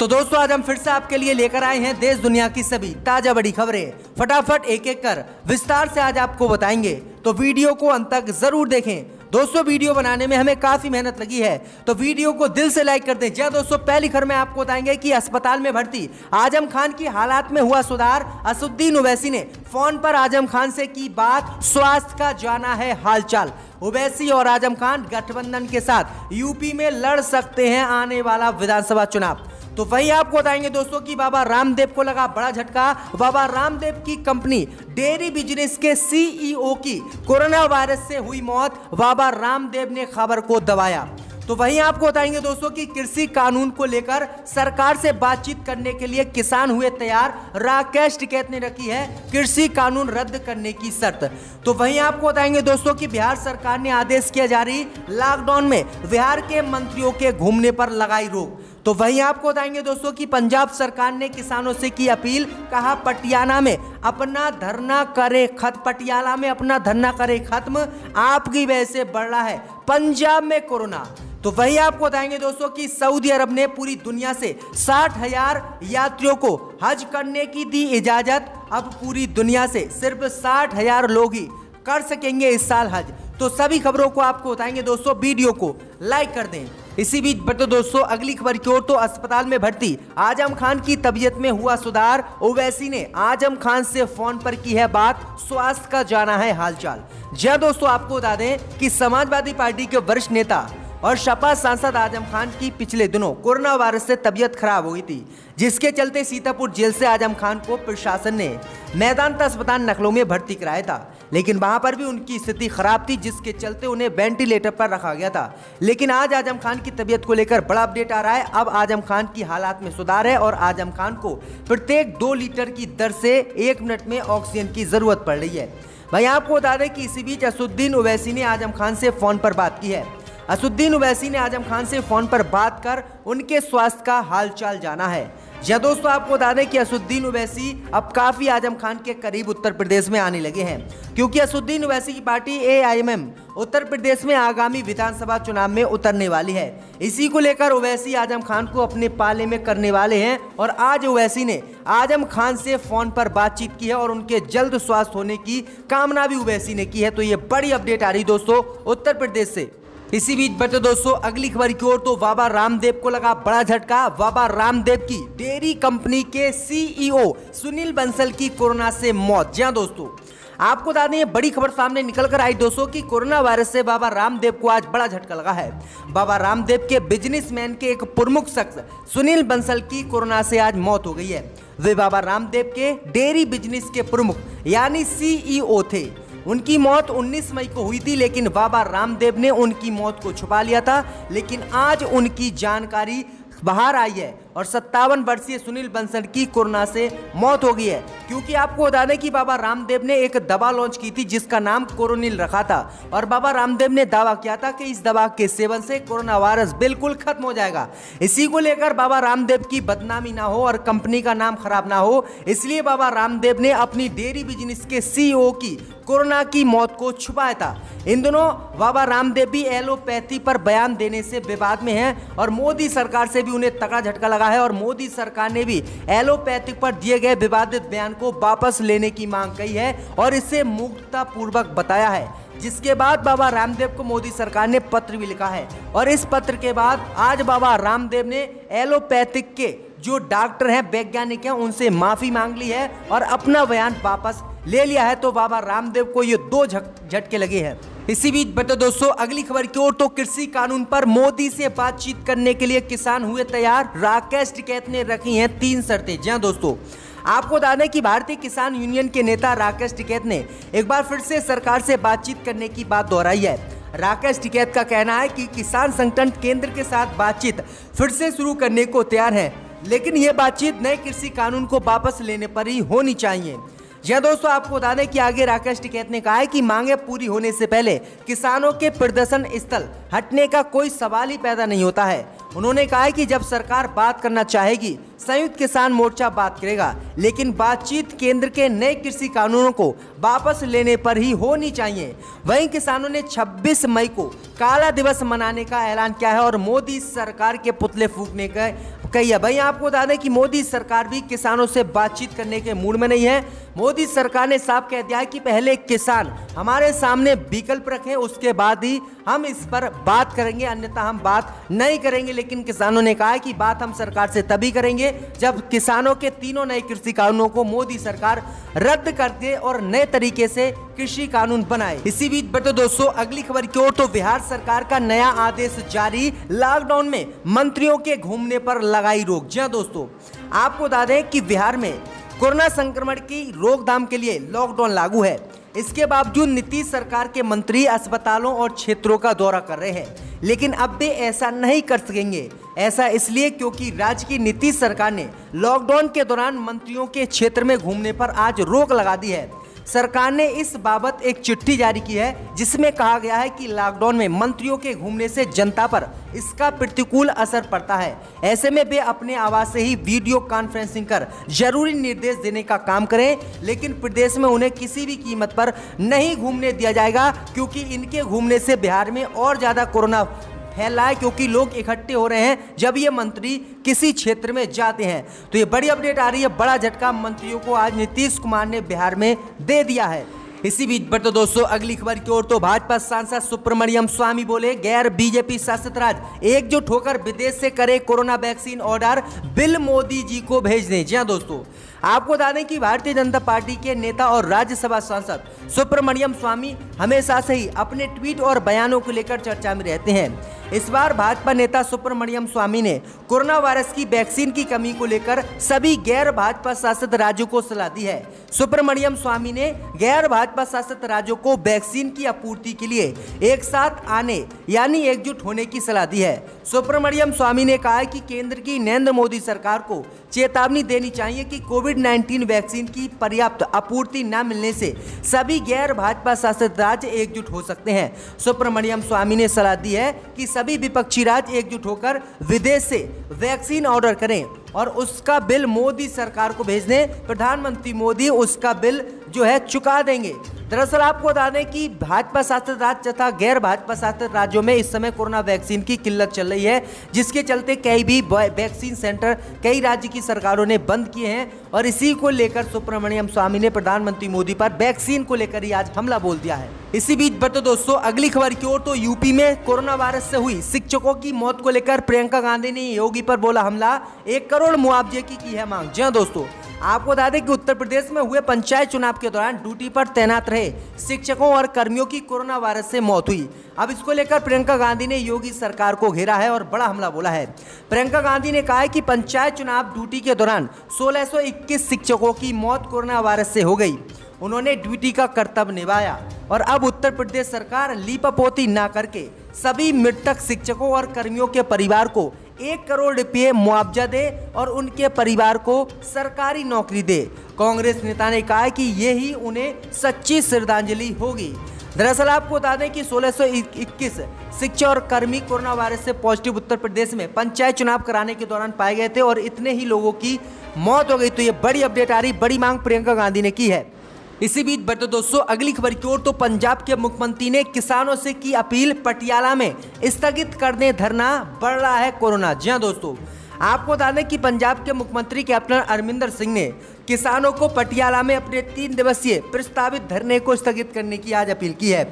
तो दोस्तों आज हम फिर से आपके लिए लेकर आए हैं देश दुनिया की सभी ताजा बड़ी खबरें। फटाफट एक एक कर विस्तार से आज आपको बताएंगे, तो वीडियो को अंत तक जरूर देखें। दोस्तों वीडियो बनाने में हमें काफी मेहनत लगी है, तो वीडियो को दिल से लाइक कर दें। जी दोस्तों, पहली खबर में आपको बताएंगे कि अस्पताल में भर्ती आजम खान की हालात में हुआ सुधार। असुद्दीन ओवैसी ने फोन पर आजम खान से की बात, स्वास्थ्य का जाना है हालचाल। ओवैसी और आजम खान गठबंधन के साथ यूपी में लड़ सकते हैं आने वाला विधानसभा चुनाव। तो वही आपको बताएंगे दोस्तों कि बाबा रामदेव को लगा बड़ा झटका। बाबा रामदेव की कंपनी डेयरी बिजनेस के सीईओ की कोरोना वायरस से हुई मौत। बाबा रामदेव ने खबर को दबाया। तो वहीं आपको बताएंगे दोस्तों कि कृषि कानून को लेकर सरकार से बातचीत करने के लिए किसान हुए तैयार। राकेश टिकैत ने रखी है कृषि कानून रद्द करने की शर्त। तो वहीं आपको बताएंगे दोस्तों कि बिहार सरकार ने आदेश किया जारी, लॉकडाउन में बिहार के मंत्रियों के घूमने पर लगाई रोक। तो वहीं आपको बताएंगे दोस्तों कि पंजाब सरकार ने किसानों से की अपील, कहा पटियाला में अपना धरना करे खत्म। पटियाला में अपना धरना करे खत्म, आपकी वजह से बढ़ रहा है पंजाब में कोरोना। तो वही आपको बताएंगे दोस्तों कि सऊदी अरब ने पूरी दुनिया से 60,000 यात्रियों को हज करने की दी इजाजत। अब पूरी दुनिया से सिर्फ 60,000 लोग ही कर सकेंगे इस साल हज। तो सभी खबरों को आपको बताएंगे दोस्तों, वीडियो को लाइक कर दें। इसी बीच बढ़ते दोस्तों अगली खबर की ओर। तो अस्पताल में भर्ती आजम खान की तबीयत में हुआ सुधार। ओवैसी ने आजम खान से फोन पर की है बात, स्वास्थ्य का जाना है हालचाल। जी दोस्तों, आपको बता दें कि समाजवादी पार्टी के वरिष्ठ नेता और सपा सांसद आजम खान की पिछले दिनों कोरोना वायरस से तबीयत खराब हो गई थी, जिसके चलते सीतापुर जेल से आजम खान को प्रशासन ने मैदांता अस्पताल नखलो में भर्ती कराया था। लेकिन वहां पर भी उनकी स्थिति खराब थी, जिसके चलते उन्हें वेंटिलेटर पर रखा गया था। लेकिन आज आजम खान की तबीयत को लेकर बड़ा अपडेट आ रहा है। अब आजम खान की हालात में सुधार है और आजम खान को प्रत्येक 2 लीटर की दर से 1 मिनट में ऑक्सीजन की जरूरत पड़ रही है। भाई आपको बता दें कि इसी बीच असुद्दीन ओवैसी ने आजम खान से फोन पर बात की है। असुद्दीन ओवैसी ने आजम खान से फोन पर बात कर उनके स्वास्थ्य का हालचाल जाना है। जी दोस्तों, आपको बता दें कि असुद्दीन ओवैसी अब काफी आजम खान के करीब उत्तर प्रदेश में आने लगे हैं, क्योंकि असुद्दीन ओवैसी की पार्टी एआईएमएम उत्तर प्रदेश में आगामी विधानसभा चुनाव में उतरने वाली है। इसी को लेकर ओवैसी आजम खान को अपने पाले में करने वाले हैं और आज ओवैसी ने आजम खान से फोन पर बातचीत की है और उनके जल्द स्वास्थ्य होने की कामना भी ओवैसी ने की है। तो ये बड़ी अपडेट आ रही दोस्तों उत्तर प्रदेश से। इसी बीच बढ़ते दोस्तों अगली खबर की ओर। तो बाबा रामदेव को लगा बड़ा झटका। बाबा रामदेव की डेयरी कंपनी के सीईओ सुनील बंसल की कोरोना से मौत। जी दोस्तों, आपको बता दें बड़ी खबर सामने निकल कर आई दोस्तों कि कोरोना वायरस से बाबा रामदेव को आज बड़ा झटका लगा है। बाबा रामदेव के बिजनेसमैन के एक प्रमुख शख्स सुनील बंसल की कोरोना से आज मौत हो गई है। वे बाबा रामदेव के डेयरी बिजनेस के प्रमुख यानी सीईओ थे। उनकी मौत 19 मई को हुई थी, लेकिन बाबा रामदेव ने उनकी मौत को छुपा लिया था। लेकिन आज उनकी जानकारी बाहर आई है और 57 वर्षीय सुनील बंसल की कोरोना से मौत हो गई है। क्योंकि आपको बता दें कि बाबा रामदेव ने एक दवा लॉन्च की थी जिसका नाम कोरोनिल रखा था और बाबा रामदेव ने दावा किया था कि इस दवा के सेवन से कोरोना वायरस बिल्कुल खत्म हो जाएगा। इसी को लेकर बाबा रामदेव की बदनामी ना हो और कंपनी का नाम खराब ना हो, इसलिए बाबा रामदेव ने अपनी डेयरी बिजनेस के सीईओ की कोरोना की मौत को छुपाया था। इन दिनों बाबा रामदेव भी एलोपैथी पर बयान देने से विवाद में हैं और मोदी सरकार से भी उन्हें तगड़ा झटका लगा है और मोदी सरकार ने भी एलोपैथिक पर दिए गए विवादित बयान को वापस लेने की मांग की है और इसे मूर्खतापूर्वक बताया है। जिसके बाद बाबा रामदेव को मोदी सरकार ने पत्र भी लिखा है और इस पत्र के बाद आज बाबा रामदेव ने एलोपैथिक के जो डॉक्टर हैं, वैज्ञानिक हैं, उनसे माफी मांग ली है और अपना बयान वापस ले लिया है। तो बाबा रामदेव को ये 2 झटके लगे हैं। इसी बीच बढ़ते दोस्तों अगली खबर की ओर। तो कृषि कानून पर मोदी से बातचीत करने के लिए किसान हुए तैयार। राकेश टिकैत ने रखी हैं 3 शर्तें। जी दोस्तों, आपको बता दें कि भारतीय किसान यूनियन के नेता राकेश टिकैत ने एक बार फिर से सरकार से बातचीत करने की बात दोहराई है। राकेश टिकैत का कहना है कि किसान संगठन केंद्र के साथ बातचीत फिर से शुरू करने को तैयार है, लेकिन यह बातचीत नए कृषि कानून को वापस लेने पर ही होनी चाहिए। जी दोस्तों, आपको बता दें कि आगे राकेश टिकैत ने कहा है कि मांगे पूरी होने से पहले किसानों के प्रदर्शन स्थल हटने का कोई सवाल ही पैदा नहीं होता है। उन्होंने कहा है कि जब सरकार बात करना चाहेगी संयुक्त किसान मोर्चा बात करेगा, लेकिन बातचीत केंद्र के नए कृषि कानूनों को वापस लेने पर ही होनी चाहिए। वहीं किसानों ने 26 मई को काला दिवस मनाने का ऐलान किया है और मोदी सरकार के पुतले फूंकने का कही है। वहीं आपको बता दें कि मोदी सरकार भी किसानों से बातचीत करने के मूड में नहीं है। मोदी सरकार ने साफ कह दिया है कि पहले किसान हमारे सामने विकल्प रखें, उसके बाद ही हम इस पर बात करेंगे, अन्यथा हम बात नहीं करेंगे। लेकिन किसानों ने कहा है कि बात हम सरकार से तभी करेंगे जब किसानों के तीनों नए कृषि कानूनों को मोदी सरकार रद्द कर दे और नए तरीके से कृषि कानून बनाए। इसी बीच बढ़ते दोस्तों अगली खबर की ओर, तो बिहार सरकार का नया आदेश जारी, लॉकडाउन में मंत्रियों के घूमने पर लगाई रोक। जी हां दोस्तों, आपको बता दें कि बिहार में कोरोना संक्रमण की रोकथाम के लिए लॉकडाउन लागू है। इसके बावजूद नीतीश सरकार के मंत्री अस्पतालों और क्षेत्रों का दौरा कर रहे हैं, लेकिन अब वे ऐसा नहीं कर सकेंगे। ऐसा इसलिए क्योंकि राज्य की नीतीश सरकार ने लॉकडाउन के दौरान मंत्रियों के क्षेत्र में घूमने पर आज रोक लगा दी है। सरकार ने इस बाबत एक चिट्ठी जारी की है, जिसमें कहा गया है कि लॉकडाउन में मंत्रियों के घूमने से जनता पर इसका प्रतिकूल असर पड़ता है। ऐसे में वे अपने आवास से ही वीडियो कॉन्फ्रेंसिंग कर जरूरी निर्देश देने का काम करें, लेकिन प्रदेश में उन्हें किसी भी कीमत पर नहीं घूमने दिया जाएगा, क्योंकि इनके घूमने से बिहार में और ज्यादा कोरोना फैला है, क्योंकि लोग इकट्ठे हो रहे हैं जब ये मंत्री किसी क्षेत्र में जाते हैं। तो ये बड़ी अपडेट आ रही है, बड़ा झटका मंत्रियों को आज नीतीश कुमार ने बिहार में दे दिया है। इसी बीच बढ़ते दोस्तों अगली खबर की ओर, तो भाजपा सांसद सुब्रमण्यम स्वामी बोले, गैर बीजेपी शासित राज्य एकजुट होकर विदेश से करे corona vaccine order, bill Modi ji को भेज दें। जी हां दोस्तों, आपको बता दें कि भारतीय जनता पार्टी के नेता और राज्यसभा सांसद सुब्रमण्यम स्वामी हमेशा से ही अपने ट्वीट और बयानों को लेकर चर्चा में रहते हैं। इस बार भाजपा नेता सुब्रमण्यम स्वामी ने कोरोना वायरस की वैक्सीन की कमी को लेकर सभी गैर भाजपा शासित राज्यों को सलाह दी है। सुब्रमण्यम स्वामी ने गैर भाजपा शासित राज्यों को वैक्सीन की आपूर्ति के लिए एक साथ आने यानी एकजुट होने की सलाह दी है। सुब्रमण्यम स्वामी ने कहा है कि केंद्र की नरेंद्र मोदी सरकार को चेतावनी देनी चाहिए कि कोविड-19 वैक्सीन की पर्याप्त आपूर्ति न मिलने से सभी गैर भाजपा शासित राज्य एकजुट हो सकते हैं। सुब्रमण्यम स्वामी ने सलाह दी है कि सभी विपक्षी राज्य एकजुट होकर विदेश से वैक्सीन ऑर्डर करें और उसका बिल मोदी सरकार को भेज दें। प्रधानमंत्री मोदी उसका बिल जो है चुका देंगे। दरअसल आपको बता दें कि भाजपा शासित राज्य तथा गैर भाजपा शासित राज्यों में इस समय कोरोना वैक्सीन की किल्लत चल रही है, जिसके चलते कई भी वैक्सीन सेंटर कई राज्य की सरकारों ने बंद किए हैं और इसी को लेकर सुब्रमण्यम स्वामी ने प्रधानमंत्री मोदी पर वैक्सीन को लेकर ही आज हमला बोल दिया है। इसी बीच बढ़ते दोस्तों अगली खबर की ओर, तो यूपी में कोरोना वायरस से हुई शिक्षकों की मौत को लेकर प्रियंका गांधी ने योगी पर बोला हमला, 1 करोड़ मुआवजे की है मांग। जी हां दोस्तों, आपको बता दें कि उत्तर प्रदेश में हुए पंचायत चुनाव के दौरान ड्यूटी पर तैनात रहे शिक्षकों और कर्मियों की कोरोना वायरस से मौत हुई। अब इसको लेकर प्रियंका गांधी ने योगी सरकार को घेरा है और बड़ा हमला बोला है। प्रियंका गांधी ने कहा है कि पंचायत चुनाव ड्यूटी के दौरान 1621 शिक्षकों की मौत कोरोना वायरस से हो गई। उन्होंने ड्यूटी का कर्तव्य निभाया और अब उत्तर प्रदेश सरकार लीपापोती ना करके सभी मृतक शिक्षकों और कर्मियों के परिवार को 1 करोड़ रुपये मुआवजा दे और उनके परिवार को सरकारी नौकरी दे। कांग्रेस नेता ने कहा कि ये ही उन्हें सच्ची श्रद्धांजलि होगी। दरअसल आपको बता दें कि 1621 शिक्षक और कर्मी कोरोना वायरस से पॉजिटिव उत्तर प्रदेश में पंचायत चुनाव कराने के दौरान पाए गए थे और इतने ही लोगों की मौत हो गई। तो ये बड़ी अपडेट आ रही, बड़ी मांग प्रियंका गांधी ने की है। इसी बीच बढ़ते दोस्तों अगली खबर की ओर, तो पंजाब के मुख्यमंत्री ने किसानों से की अपील, पटियाला में स्थगित कर दें धरना, बढ़ रहा है कोरोना। जी हां दोस्तों, आपको बता दें कि पंजाब के मुख्यमंत्री कैप्टन अमरिंदर सिंह ने किसानों को पटियाला में अपने 3 दिवसीय प्रस्तावित धरने को स्थगित करने की आज अपील की है।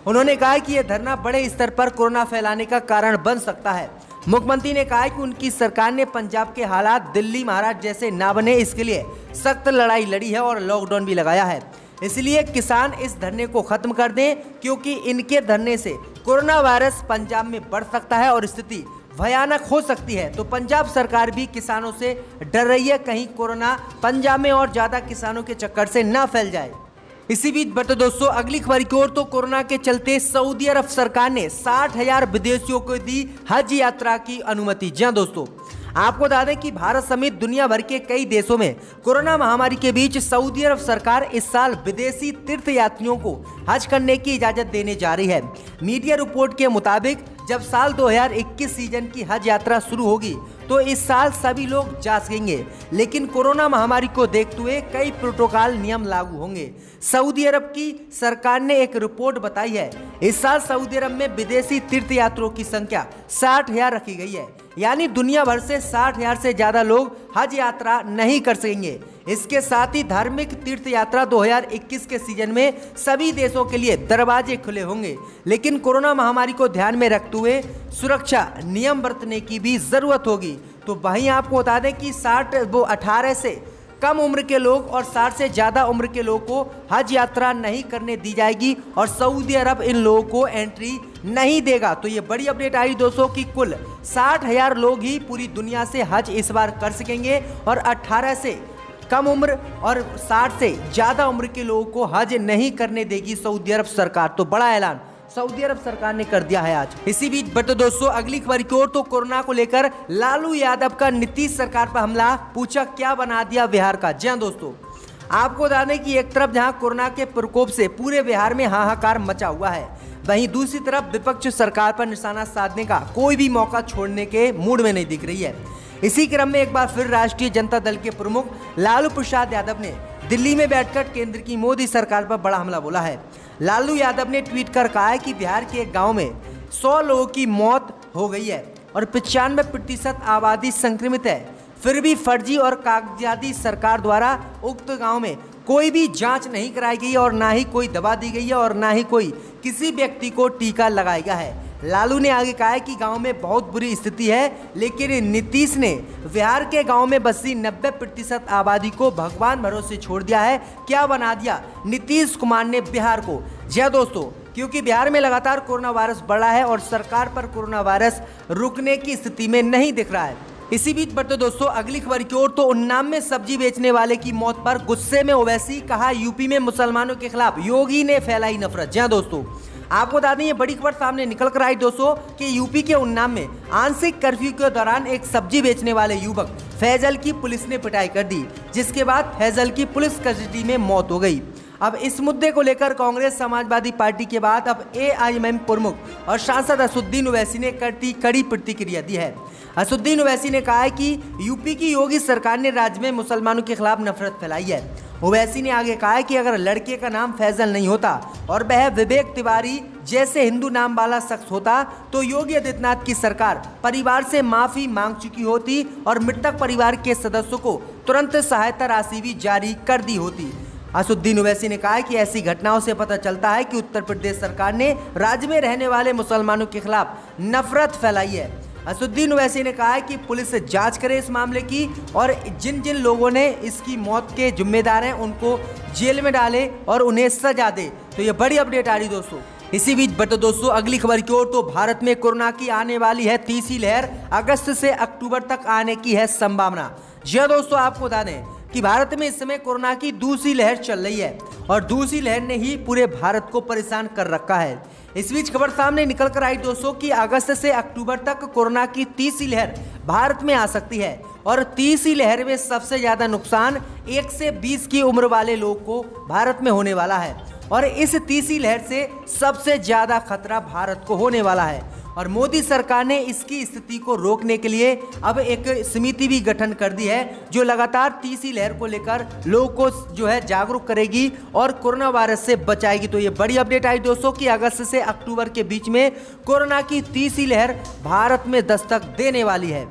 उन्होंने कहा कि यह धरना बड़े स्तर पर कोरोना फैलाने का कारण बन सकता है। मुख्यमंत्री ने कहा कि उनकी सरकार ने पंजाब के हालात दिल्ली महाराष्ट्र जैसे ना बने, इसके लिए सख्त लड़ाई लड़ी है और लॉकडाउन भी लगाया है। इसलिए किसान इस धरने को खत्म कर दें, क्योंकि इनके धरने से कोरोना वायरस पंजाब में बढ़ सकता है और स्थिति भयानक हो सकती है। तो पंजाब सरकार भी किसानों से डर रही है, कहीं कोरोना पंजाब में और ज्यादा किसानों के चक्कर से ना फैल जाए। इसी बीच बढ़ते दोस्तों अगली खबर की ओर, तो कोरोना के चलते सऊदी अरब सरकार ने 60,000 विदेशियों को दी हज यात्रा की अनुमति। जी हां दोस्तों, आपको बता दें कि भारत समेत दुनिया भर के कई देशों में कोरोना महामारी के बीच सऊदी अरब सरकार इस साल विदेशी तीर्थ यात्रियों को हज करने की इजाजत देने जा रही है। मीडिया रिपोर्ट के मुताबिक जब साल 2021 सीजन की हज यात्रा शुरू होगी तो इस साल सभी लोग जा सकेंगे, लेकिन कोरोना महामारी को देखते हुए कई प्रोटोकॉल नियम लागू होंगे। सऊदी अरब की सरकार ने एक रिपोर्ट बताई है, इस साल सऊदी अरब में विदेशी तीर्थ यात्रियों की संख्या 60,000 रखी गई है। यानी दुनिया भर से 60,000 से ज्यादा लोग हज यात्रा नहीं कर सकेंगे। इसके साथ ही धार्मिक तीर्थ यात्रा 2021 के सीजन में सभी देशों के लिए दरवाजे खुले होंगे, लेकिन कोरोना महामारी को ध्यान में रखते हुए सुरक्षा नियम बरतने की भी जरूरत होगी। तो वहीं आपको बता दें कि 18 से कम उम्र के लोग और 60 से ज़्यादा उम्र के लोगों को हज यात्रा नहीं करने दी जाएगी और सऊदी अरब इन लोगों को एंट्री नहीं देगा। तो ये बड़ी अपडेट आई दोस्तों कि कुल 60,000 लोग ही पूरी दुनिया से हज इस बार कर सकेंगे और 18 से कम उम्र और 60 से ज़्यादा उम्र के लोगों को हज नहीं करने देगी सऊदी अरब सरकार। तो बड़ा ऐलान सऊदी अरब सरकार ने कर दिया है आज। इसी बीच बढ़ते दोस्तों अगली खबर की ओर, तो कोरोना को लेकर लालू यादव का नीतीश सरकार पर हमला, पूछा क्या बना दिया बिहार का। जी हां दोस्तों, आपको बता दें कि एक तरफ जहां कोरोना के प्रकोप से पूरे बिहार में हाहाकार मचा हुआ है, वहीं दूसरी तरफ विपक्ष सरकार पर निशाना साधने का कोई भी मौका छोड़ने के मूड में नहीं दिख रही है। इसी क्रम में एक बार फिर राष्ट्रीय जनता दल के प्रमुख लालू प्रसाद यादव ने दिल्ली में बैठकर केंद्र की मोदी सरकार पर बड़ा हमला बोला है। लालू यादव ने ट्वीट कर कहा है कि बिहार के एक गांव में 100 लोगों की मौत हो गई है और 95% आबादी संक्रमित है, फिर भी फर्जी और कागजाती सरकार द्वारा उक्त गांव में कोई भी जांच नहीं कराई गई और ना ही कोई दवा दी गई है और ना ही कोई किसी व्यक्ति को टीका लगाया गया है। लालू ने आगे कहा है कि गांव में बहुत बुरी स्थिति है, लेकिन नीतीश ने बिहार के गांव में बसी 90% आबादी को भगवान भरोसे छोड़ दिया है। क्या बना दिया नीतीश कुमार ने बिहार को। जी हां दोस्तों, क्योंकि बिहार में लगातार कोरोना वायरस बढ़ा है और सरकार पर कोरोना वायरस रुकने की स्थिति में नहीं दिख रहा है। इसी बीच बढ़ते दोस्तों अगली खबर की ओर, तो उन्नाव में सब्जी बेचने वाले की मौत पर गुस्से में ओवैसी, कहा यूपी में मुसलमानों के खिलाफ योगी ने फैलाई नफरत। जी हां दोस्तों, आपको बता दें ये बड़ी खबर सामने निकल कर आई दोस्तों कि यूपी के उन्नाव में आंशिक कर्फ्यू के दौरान एक सब्जी बेचने वाले युवक फैजल की पुलिस ने पिटाई कर दी, जिसके बाद फैजल की पुलिस कस्टडी में मौत हो गई। अब इस मुद्दे को लेकर कांग्रेस समाजवादी पार्टी के बाद अब एआईएमआईएम प्रमुख और सांसद असदुद्दीन ओवैसी ने कड़ी प्रतिक्रिया दी है। असदुद्दीन ओवैसी ने कहा है कि यूपी की योगी सरकार ने राज्य में मुसलमानों के खिलाफ नफरत फैलाई है। ओवैसी ने आगे कहा है कि अगर लड़के का नाम फैजल नहीं होता और वह विवेक तिवारी जैसे हिंदू नाम वाला शख्स होता तो योगी आदित्यनाथ की सरकार परिवार से माफी मांग चुकी होती और मृतक परिवार के सदस्यों को तुरंत सहायता राशि भी जारी कर दी होती। असदुद्दीन ओवैसी ने कहा है कि ऐसी घटनाओं से पता चलता है कि उत्तर प्रदेश सरकार ने राज्य में रहने वाले मुसलमानों के खिलाफ नफरत फैलाई है। असदुद्दीन ओवैसी ने कहा है कि पुलिस जांच करे इस मामले की और जिन जिन लोगों ने इसकी मौत के जिम्मेदार हैं उनको जेल में डाले और उन्हें सजा दे। तो ये बड़ी अपडेट आ रही दोस्तों। इसी बीच बढ़ते दोस्तों अगली खबर की ओर, तो भारत में कोरोना की आने वाली है तीसरी लहर, अगस्त से अक्टूबर तक आने की है संभावना। जी हां दोस्तों, आपको बता दें कि भारत में इस समय कोरोना की दूसरी लहर चल रही है और दूसरी लहर ने ही पूरे भारत को परेशान कर रखा है। इस बीच खबर सामने निकल कर आई दोस्तों कि अगस्त से अक्टूबर तक कोरोना की तीसरी लहर भारत में आ सकती है और तीसरी लहर में सबसे ज्यादा नुकसान 1 से 20 की उम्र वाले लोगों को भारत में होने वाला है और इस तीसरी लहर से सबसे ज्यादा खतरा भारत को होने वाला है। और मोदी सरकार ने इसकी स्थिति को रोकने के लिए अब एक समिति भी गठन कर दी है जो लगातार तीसरी लहर को लेकर लोगों को जो है जागरूक करेगी और कोरोना वायरस से बचाएगी। तो ये बड़ी अपडेट आई दोस्तों कि अगस्त से अक्टूबर के बीच में कोरोना की तीसरी लहर भारत में दस्तक देने वाली है।